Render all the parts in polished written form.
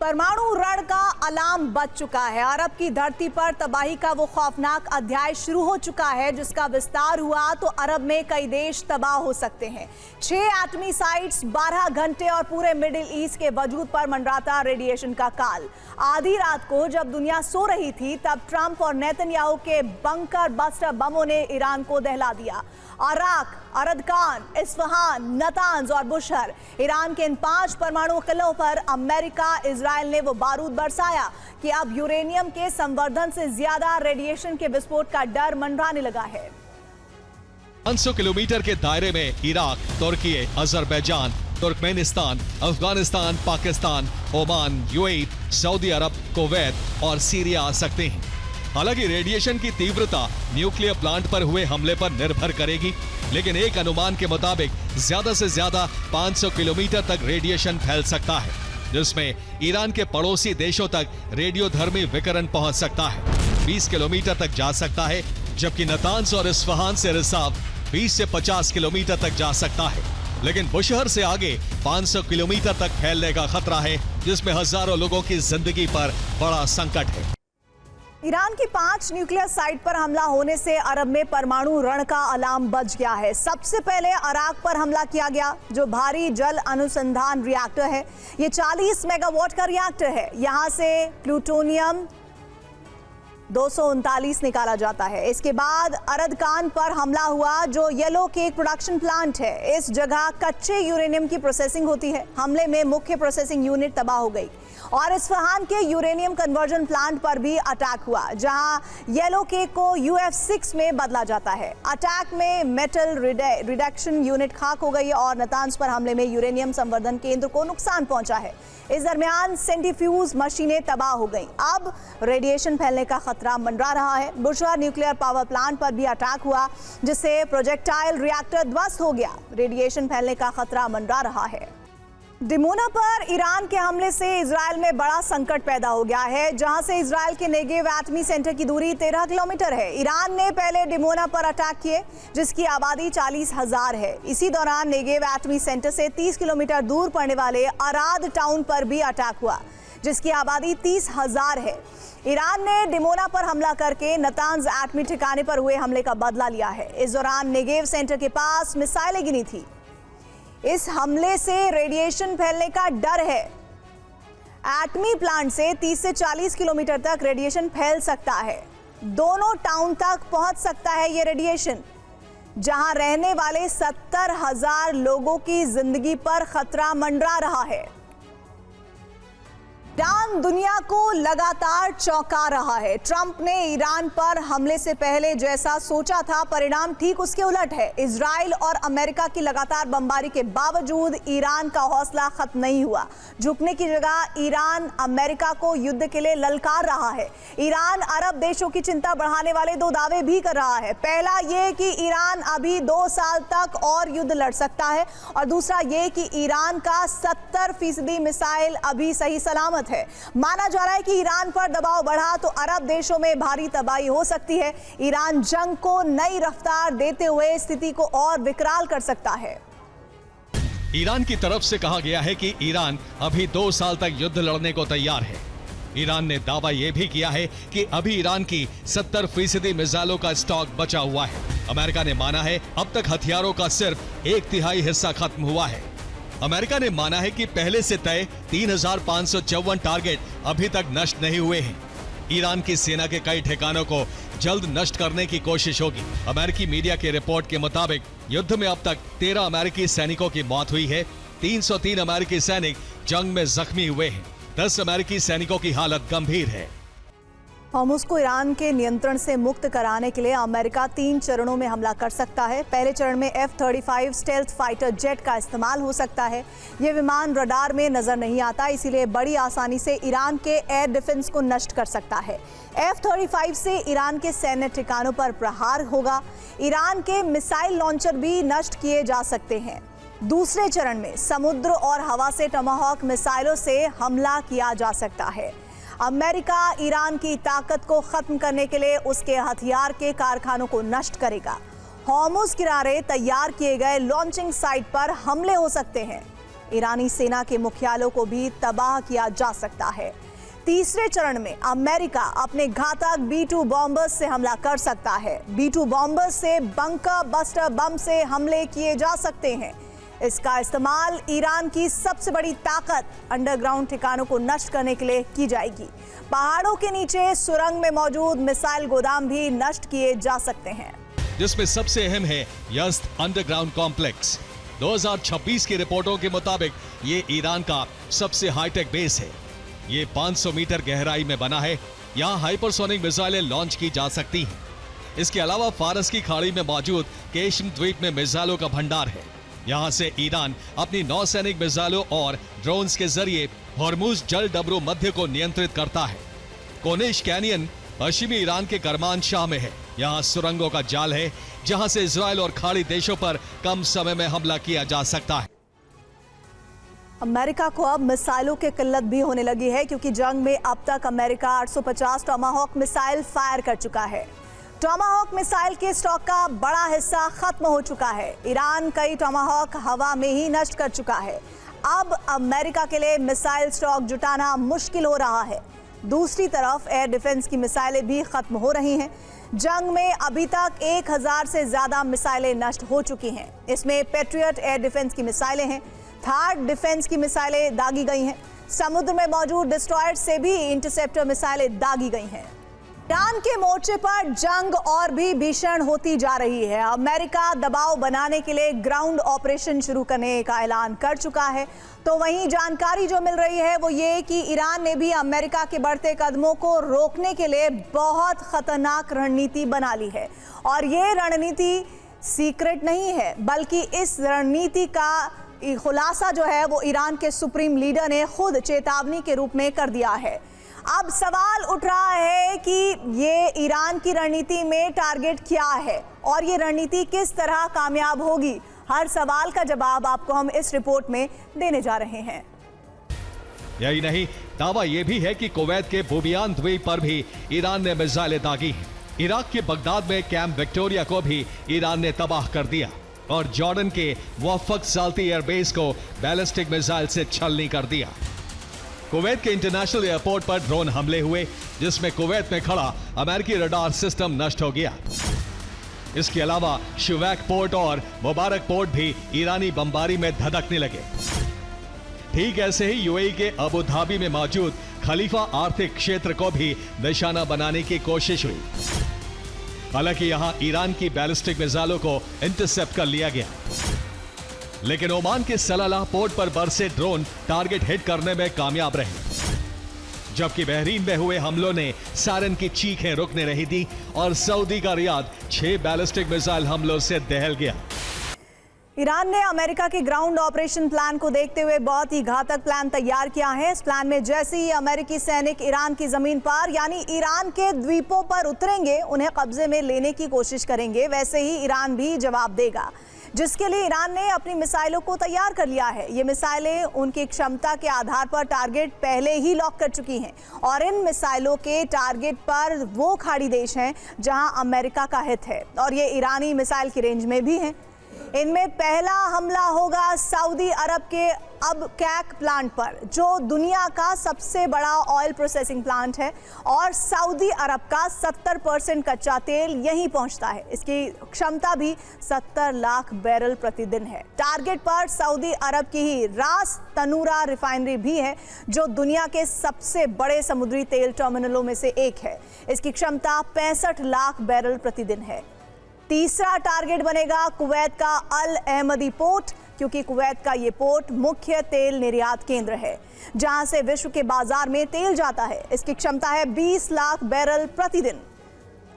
परमाणु रण का अलार्म बज चुका है। अरब की धरती पर तबाही का वो खौफनाक अध्याय शुरू हो चुका है जिसका विस्तार हुआ तो अरब में कई देश तबाह हो सकते हैं। 6 एटमी साइट्स, 12 घंटे और पूरे मिडिल ईस्ट के वजूद पर मंडराता रेडिएशन का काल। आधी रात को जब दुनिया सो रही थी तब ट्रंप और नेतन्याहू के बंकर बस्टर बमों ने ईरान को दहला दिया। अराक, अरदकान, इस्फहान, नतांज और बुशहर, ईरान के इन 5 परमाणु किलों पर अमेरिका, इजराइल ने वो बारूद बरसाया कि अब यूरेनियम के संवर्धन से ज्यादा रेडिएशन के विस्फोट का डर मंडराने लगा है। 500 किलोमीटर के दायरे में Iraq, Turkey, Azerbaijan, Turkmenistan, Afghanistan, Pakistan, Oman, UAE, Saudi Arab, Kuwait और सीरिया आ सकते हैं। हालांकि रेडिएशन की तीव्रता न्यूक्लियर प्लांट पर हुए हमले पर निर्भर करेगी, लेकिन एक अनुमान के मुताबिक ज्यादा से ज्यादा 500 किलोमीटर तक रेडिएशन फैल सकता है, जिसमें ईरान के पड़ोसी देशों तक रेडियोधर्मी विकिरण पहुंच सकता है। 20 किलोमीटर तक जा सकता है, जबकि नतांज और इस्फहान से रिसाव 20 से 50 किलोमीटर तक जा सकता है। लेकिन बुशहर से आगे 500 किलोमीटर तक फैलने का खतरा है, जिसमें हजारों लोगों की जिंदगी पर बड़ा संकट है। ईरान की 5 न्यूक्लियर साइट पर हमला होने से अरब में परमाणु रण का अलार्म बज गया है। सबसे पहले अराक पर हमला किया गया, जो भारी जल अनुसंधान रिएक्टर है। ये 40 मेगावाट का रिएक्टर है। यहां से प्लूटोनियम 239 निकाला जाता है। इसके बाद अरदकान पर हमला हुआ, जो येलो केक प्रोडक्शन प्लांट है। इस जगह कच्चे यूरेनियम की प्रोसेसिंग होती है। हमले में मुख्य प्रोसेसिंग यूनिट तबाह हो गई। और इस्फहान के यूरेनियम कन्वर्जन प्लांट पर भी अटैक हुआ, जहां येलो केक को UF6 में बदला जाता है। अटैक में मेटल रिडक्शन यूनिट खाक हो गई और नतांज पर हमले में यूरेनियम संवर्धन केंद्र को नुकसान पहुंचा है। इस दरमियान सेंट्रीफ्यूज मशीनें तबाह हो गई। अब रेडिएशन फैलने का खतरा मंडरा रहा है। बुशहर न्यूक्लियर पावर प्लांट पर भी अटैक हुआ, जिससे प्रोजेक्टाइल रिएक्टर ध्वस्त हो गया। रेडिएशन फैलने का खतरा मंडरा रहा है। डिमोना पर ईरान के हमले से इजराइल में बड़ा संकट पैदा हो गया है, जहां से इजराइल के नेगेव एटमी सेंटर की दूरी 13 किलोमीटर है। ईरान ने पहले डिमोना पर अटैक किए, जिसकी आबादी 40,000 है। इसी दौरान नेगेव एटमी सेंटर से 30 किलोमीटर दूर पड़ने वाले अराद टाउन पर भी अटैक हुआ, जिसकी आबादी 30,000 है। ईरान ने डिमोना पर हमला करके नतांज एटमी ठिकाने पर हुए हमले का बदला लिया है। इस दौरान नेगेव सेंटर के पास मिसाइलें गिनी थी। इस हमले से रेडिएशन फैलने का डर है। एटमी प्लांट से 30 से 40 किलोमीटर तक रेडिएशन फैल सकता है। दोनों टाउन तक पहुंच सकता है ये रेडिएशन, जहां रहने वाले 70,000 लोगों की जिंदगी पर खतरा मंडरा रहा है। ईरान दुनिया को लगातार चौंका रहा है। ट्रंप ने ईरान पर हमले से पहले जैसा सोचा था, परिणाम ठीक उसके उलट है। इजराइल और अमेरिका की लगातार बमबारी के बावजूद ईरान का हौसला खत्म नहीं हुआ। झुकने की जगह ईरान अमेरिका को युद्ध के लिए ललकार रहा है। ईरान अरब देशों की चिंता बढ़ाने वाले 2 दावे भी कर रहा है। पहला ये कि ईरान अभी 2 साल तक और युद्ध लड़ सकता है, और दूसरा ये कि ईरान का 70% मिसाइल अभी सही सलामत है। माना जा रहा है कि ईरान पर दबाव बढ़ा तो अरब देशों में भारी तबाही हो सकती है। ईरान जंग को नई रफ्तार देते हुए स्थिति को और विकराल कर सकता है। ईरान की तरफ से कहा गया है कि ईरान अभी 2 साल तक युद्ध लड़ने को तैयार है। ईरान ने दावा यह भी किया है कि अभी ईरान की 70% मिसाइलों का स्टॉक बचा हुआ है। अमेरिका ने माना है अब तक हथियारों का सिर्फ 1/3 हिस्सा खत्म हुआ है। अमेरिका ने माना है कि पहले से तय 3,554 टारगेट अभी तक नष्ट नहीं हुए हैं। ईरान की सेना के कई ठिकानों को जल्द नष्ट करने की कोशिश होगी। अमेरिकी मीडिया की रिपोर्ट के मुताबिक युद्ध में अब तक 13 अमेरिकी सैनिकों की मौत हुई है। 303 अमेरिकी सैनिक जंग में जख्मी हुए हैं। 10 अमेरिकी सैनिकों की हालत गंभीर है। हॉर्मुज़ को ईरान के नियंत्रण से मुक्त कराने के लिए अमेरिका 3 चरणों में हमला कर सकता है। पहले चरण में F-35 स्टेल्थ फाइटर जेट का इस्तेमाल हो सकता है। ये विमान रडार में नजर नहीं आता, इसीलिए बड़ी आसानी से ईरान के एयर डिफेंस को नष्ट कर सकता है। F-35 से ईरान के सैन्य ठिकानों पर प्रहार होगा। ईरान के मिसाइल लॉन्चर भी नष्ट किए जा सकते हैं। दूसरे चरण में समुद्र और हवा से टमाहॉक मिसाइलों से हमला किया जा सकता है। अमेरिका ईरान की ताकत को खत्म करने के लिए उसके हथियार के कारखानों को नष्ट करेगा। हॉर्मुज़ किनारे तैयार किए गए लॉन्चिंग साइट पर हमले हो सकते हैं। ईरानी सेना के मुख्यालयों को भी तबाह किया जा सकता है। तीसरे चरण में अमेरिका अपने घातक B-2 बॉम्बर्स से हमला कर सकता है। B-2 बॉम्बर्स से बंकर बस्टर बम से हमले किए जा सकते हैं। इसका इस्तेमाल ईरान की सबसे बड़ी ताकत अंडरग्राउंड ठिकानों को नष्ट करने के लिए की जाएगी। पहाड़ों के नीचे सुरंग में मौजूद मिसाइल गोदाम भी नष्ट किए जा सकते हैं, जिसमें सबसे अहम है यज़्द अंडरग्राउंड कॉम्प्लेक्स। 2026 की रिपोर्टों के मुताबिक ये ईरान का सबसे हाईटेक बेस है। ये 500 मीटर गहराई में बना है। यहाँ हाइपरसोनिक मिसाइलें लॉन्च की जा सकती हैं। इसके अलावा फारस की खाड़ी में मौजूद केशम द्वीप में मिसाइलों का भंडार है। यहाँ से ईरान अपनी नौसैनिक मिसाइलों और ड्रोन्स के जरिए हॉर्मुज जल डबरू मध्य को नियंत्रित करता है। कोनिश कैनियन पश्चिमी ईरान के करमानशाह में है। यहाँ सुरंगों का जाल है, जहाँ से इजराइल और खाड़ी देशों पर कम समय में हमला किया जा सकता है। अमेरिका को अब मिसाइलों की किल्लत भी होने लगी है, क्योंकि जंग में अब तक अमेरिका 850 टॉमाहॉक मिसाइल फायर कर चुका है। टॉमाहॉक मिसाइल के स्टॉक का बड़ा हिस्सा खत्म हो चुका है। ईरान कई टॉमाहॉक हवा में ही नष्ट कर चुका है। अब अमेरिका के लिए मिसाइल स्टॉक जुटाना मुश्किल हो रहा है। दूसरी तरफ एयर डिफेंस की मिसाइलें भी खत्म हो रही हैं। जंग में अभी तक 1000 से ज्यादा मिसाइलें नष्ट हो चुकी हैं। इसमें पेट्रियट एयर डिफेंस की मिसाइलें हैं, थार्ड डिफेंस की मिसाइलें दागी गई हैं, समुद्र में मौजूद डिस्ट्रॉयर से भी इंटरसेप्टर मिसाइलें दागी गई हैं। ईरान के मोर्चे पर जंग और भी भीषण होती जा रही है। अमेरिका दबाव बनाने के लिए ग्राउंड ऑपरेशन शुरू करने का ऐलान कर चुका है। तो वहीं जानकारी जो मिल रही है वो ये कि ईरान ने भी अमेरिका के बढ़ते कदमों को रोकने के लिए बहुत खतरनाक रणनीति बना ली है। और ये रणनीति सीक्रेट नहीं है, बल्कि इस रणनीति का खुलासा जो है वो ईरान के सुप्रीम लीडर ने खुद चेतावनी के रूप में कर दिया है। अब सवाल उठ रहा है कि ये ईरान की रणनीति में टारगेट क्या है और ये रणनीति किस तरह कामयाब होगी। हर सवाल का जवाब आपको हम इस रिपोर्ट में देने जा रहे हैं। यही नहीं, दावा यह भी है कि कुवैत के बुबियान द्वीप पर भी ईरान ने मिसाइलें दागी हैं। इराक के बगदाद में कैंप विक्टोरिया को भी ईरान ने तबाह कर दिया और जॉर्डन के वफक साल्ती एयरबेस को बैलिस्टिक मिसाइल से छलनी कर दिया। कुवैत के इंटरनेशनल एयरपोर्ट पर ड्रोन हमले हुए, जिसमें कुवैत में खड़ा अमेरिकी रडार सिस्टम नष्ट हो गया। इसके अलावा शुवैक पोर्ट और मुबारक पोर्ट भी ईरानी बमबारी में धधकने लगे। ठीक ऐसे ही यूएई के अबू धाबी में मौजूद खलीफा आर्थिक क्षेत्र को भी निशाना बनाने की कोशिश हुई। हालांकि यहां ईरान की बैलिस्टिक मिसाइलों को इंटरसेप्ट कर लिया गया, लेकिन ओमान के सलाला पोर्ट पर बरसे ड्रोन टारगेट हिट करने में कामयाब रहे। जबकि बहरीन में हुए हमलों ने सायरन की चीखें रुकने नहीं दी और सऊदी का रियाद 6 बैलिस्टिक मिसाइल हमलों से दहल गया। ईरान ने अमेरिका के ग्राउंड ऑपरेशन प्लान को देखते हुए बहुत ही घातक प्लान तैयार किया है। इस प्लान में जैसे ही अमेरिकी सैनिक ईरान की जमीन पर यानी ईरान के द्वीपों पर उतरेंगे, उन्हें कब्जे में लेने की कोशिश करेंगे, वैसे ही ईरान भी जवाब देगा, जिसके लिए ईरान ने अपनी मिसाइलों को तैयार कर लिया है। ये मिसाइलें उनकी क्षमता के आधार पर टारगेट पहले ही लॉक कर चुकी हैं और इन मिसाइलों के टारगेट पर वो खाड़ी देश हैं जहां अमेरिका का हित है और ये ईरानी मिसाइल की रेंज में भी हैं। इनमें पहला हमला होगा सऊदी अरब के अबकैक प्लांट पर, जो दुनिया का सबसे बड़ा ऑयल प्रोसेसिंग प्लांट है और सऊदी अरब का 70% कच्चा तेल यहीं पहुंचता है। इसकी क्षमता भी 70 लाख बैरल प्रतिदिन है। टारगेट पर सऊदी अरब की ही रास तनूरा रिफाइनरी भी है, जो दुनिया के सबसे बड़े समुद्री तेल टर्मिनलों में से एक है। इसकी क्षमता 65 लाख बैरल प्रतिदिन है। तीसरा टारगेट बनेगा कुवैत का अल अहमदी पोर्ट, क्योंकि कुवैत का ये पोर्ट मुख्य तेल निर्यात केंद्र है, जहां से विश्व के बाजार में तेल जाता है। इसकी क्षमता है 20 लाख बैरल प्रतिदिन।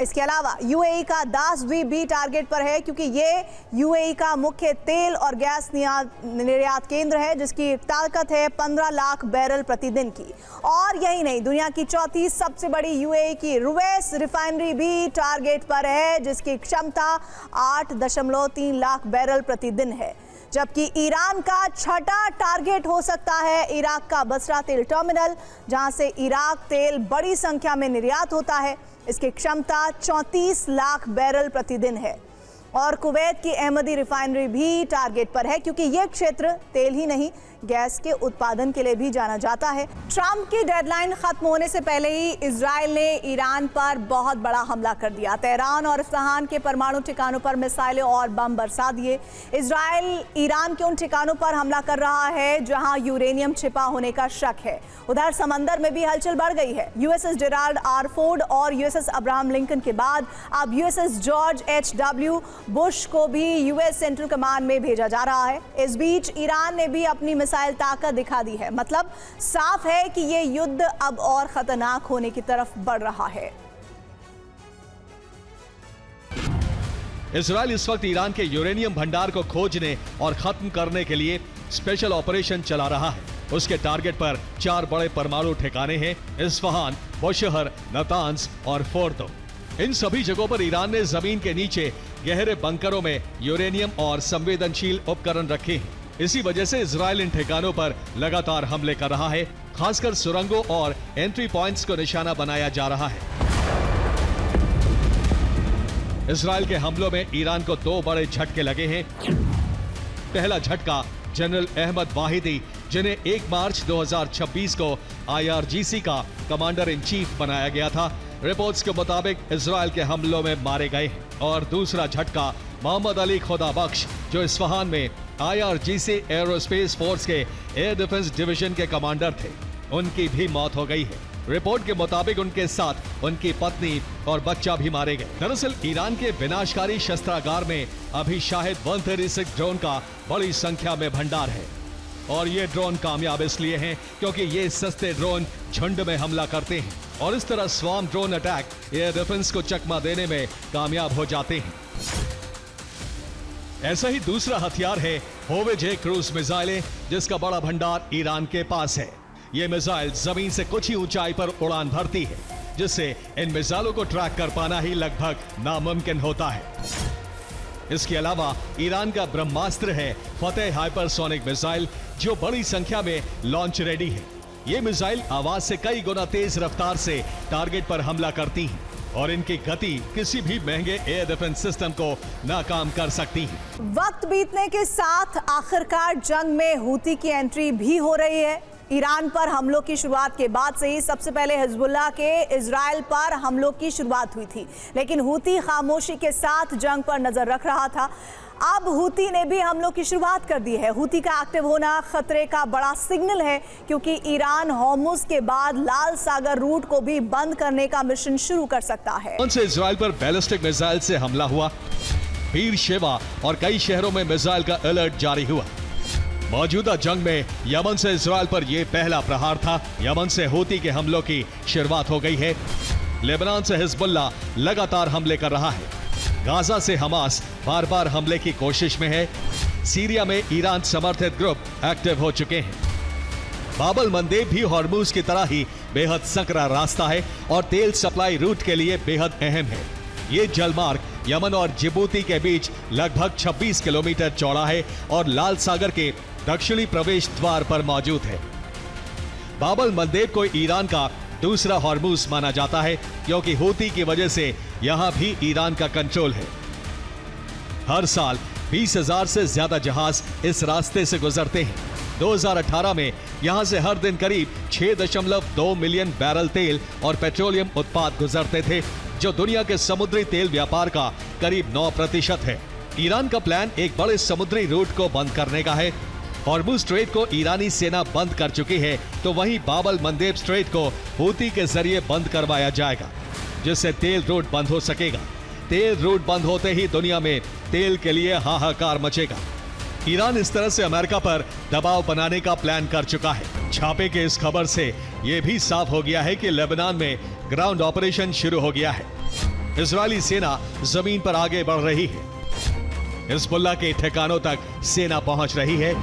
इसके अलावा यूएई का दास द्वीप भी टारगेट पर है, क्योंकि ये यूएई का मुख्य तेल और गैस निर्यात केंद्र है, जिसकी ताकत है 15 लाख बैरल प्रतिदिन की। और यही नहीं, दुनिया की चौथी सबसे बड़ी यूएई की रुवैस रिफाइनरी भी टारगेट पर है, जिसकी क्षमता 8.3 लाख बैरल प्रतिदिन है। जबकि ईरान का छठा टारगेट हो सकता है इराक का बसरा तेल टर्मिनल, जहां से इराक तेल बड़ी संख्या में निर्यात होता है। इसकी क्षमता 34 लाख बैरल प्रतिदिन है। और कुवैत की अहमदी रिफाइनरी भी टारगेट पर है, क्योंकि यह क्षेत्र तेल ही नहीं, गैस के उत्पादन के लिए भी जाना जाता है। ट्रंप की डेडलाइन खत्म होने से पहले ही इजराइल ने ईरान पर बहुत बड़ा हमला कर दिया। तेहरान और इस्फहान के परमाणु ठिकानों पर मिसाइलें और बम बरसा दिए। इजराइल ईरान के उन ठिकानों पर हमला कर रहा है जहां यूरेनियम छिपा होने का शक है। उधर समंदर में भी हलचल बढ़ गई है। यूएसएस जेराल्ड आर फोर्ड और यूएसएस अब्राहम लिंकन के बाद अब यूएसएस जॉर्ज एच.डब्ल्यू. बुश को भी यूएस सेंट्रल कमांड में भेजा जा रहा है। इस बीच ईरान ने भी अपनी मिसाइल ताकत दिखा दी है। मतलब साफ है कि ये युद्ध अब और खतरनाक होने की तरफ बढ़ रहा है। इजराइल इस वक्त ईरान के यूरेनियम भंडार को खोजने और खत्म करने के लिए स्पेशल ऑपरेशन चला रहा है। उसके टारगेट पर 4 बड़े परमाणु ठिकाने हैं, इस्फहान, बुशहर, नतांज और फोर्दो। इन सभी जगहों पर ईरान ने जमीन के नीचे गहरे बंकरों में यूरेनियम और संवेदनशील उपकरण रखे हैं। इसी वजह से इजराइल इन ठिकानों पर लगातार हमले कर रहा है। खासकर सुरंगों और एंट्री पॉइंट्स को निशाना बनाया जा रहा है। इजराइल के हमलों में ईरान को 2 बड़े झटके लगे हैं। पहला झटका जनरल अहमद वाहिदी, जिन्हें 1 मार्च 2026 को IRGC का कमांडर इन चीफ बनाया गया था, रिपोर्ट्स के मुताबिक इजराइल के हमलों में मारे गए। और दूसरा झटका मोहम्मद अली खुदाबख्श, जो इस्फहान में IRGC एरोस्पेस फोर्स के एयर डिफेंस डिवीजन के कमांडर थे, उनकी भी मौत हो गई है। रिपोर्ट के मुताबिक उनके साथ उनकी पत्नी और बच्चा भी मारे गए। दरअसल ईरान के विनाशकारी शस्त्रागार में अभी शाहिद 136 ड्रोन का बड़ी संख्या में भंडार है। और ये ड्रोन कामयाब इसलिए हैं क्योंकि ये सस्ते ड्रोन झुंड में हमला करते हैं और इस तरह swarm drone attack air defence को चकमा देने में कामयाब हो जाते हैं। ऐसा ही दूसरा हथियार है होवित्ज़र क्रूज मिसाइलें, जिसका बड़ा भंडार ईरान के पास है। ये मिसाइल जमीन से कुछ ही ऊंचाई पर उड़ान भरती है, जिससे इन मिसाइलों को ट्रैक कर पाना ही लगभग नामुमकिन होता है। इसके अलावा ईरान का ब्रह्मास्त्र है फतेह हाइपरसोनिक मिसाइल, जो बड़ी संख्या में लॉन्च रेडी है। ये मिसाइल आवाज से कई गुना तेज रफ्तार से टारगेट पर हमला करती हैं और इनकी गति किसी भी महंगे एयर डिफेंस सिस्टम को नाकाम कर सकती है। वक्त बीतने के साथ आखिरकार जंग में हूती की एंट्री भी हो रही है। ईरान पर हमलों की शुरुआत के बाद से ही सबसे पहले हिजबुल्लाह के इजराइल पर हमलों की शुरुआत हुई थी, लेकिन हूती खामोशी के साथ जंग पर नजर रख रहा था। अब हूती ने भी हमलों की शुरुआत कर दी है। हूती का एक्टिव होना खतरे का बड़ा सिग्नल है, क्योंकि ईरान होर्मुज के बाद लाल सागर रूट को भी बंद करने का मिशन शुरू कर सकता है। इजराइल पर बैलिस्टिक मिसाइल से हमला हुआ, बीर शेवा और कई शहरों में मिसाइल का अलर्ट जारी हुआ। मौजूदा जंग में यमन से इजराइल पर यह पहला प्रहार था। यमन से हूती के हमलों की शुरुआत हो गई है। लेबनान से हिजबुल्लाह लगातार हमले कर रहा है। गाजा से हमास बार बार हमले की कोशिश में है। सीरिया में ईरान समर्थित ग्रुप एक्टिव हो चुके हैं। बाबल मंदेब भी हॉर्मुज की तरह ही बेहद संकरा रास्ता है और तेल सप्लाई रूट के लिए बेहद अहम है। ये जलमार्ग यमन और जिबूती के बीच लगभग 26 किलोमीटर चौड़ा है और लाल सागर के दक्षिणी प्रवेश द्वार पर मौजूद है। बाबल मंदेब को ईरान का दूसरा हॉर्मुज माना जाता है, क्योंकि हूती की वजह से यहां भी ईरान का कंट्रोल है। हर साल 20,000 से ज्यादा जहाज इस रास्ते से गुजरते हैं। 2018 में यहां से हर दिन करीब 6.2 मिलियन बैरल तेल और पेट्रोलियम उत्पाद गुजरते थे, जो दुनिया के समुद्री तेल व्यापार का करीब 9% है। ईरान का प्लान एक बड़े समुद्री रूट को बंद करने का है। हॉर्मुज स्ट्रेट को ईरानी सेना बंद कर चुकी है, तो वहीं बाबल मंदेब स्ट्रेट को हूती के जरिए बंद करवाया जाएगा, जिससे तेल रूट बंद हो सकेगा। तेल रूट बंद होते ही दुनिया में तेल के लिए हाहाकार मचेगा। ईरान इस तरह से अमेरिका पर दबाव बनाने का प्लान कर चुका है। छापे के इस खबर से यह भी साफ हो गया है कि लेबनान में ग्राउंड ऑपरेशन शुरू हो गया है। इजरायली सेना जमीन पर आगे बढ़ रही है। हिजबुल्लाह के ठिकानों तक सेना पहुंच रही है।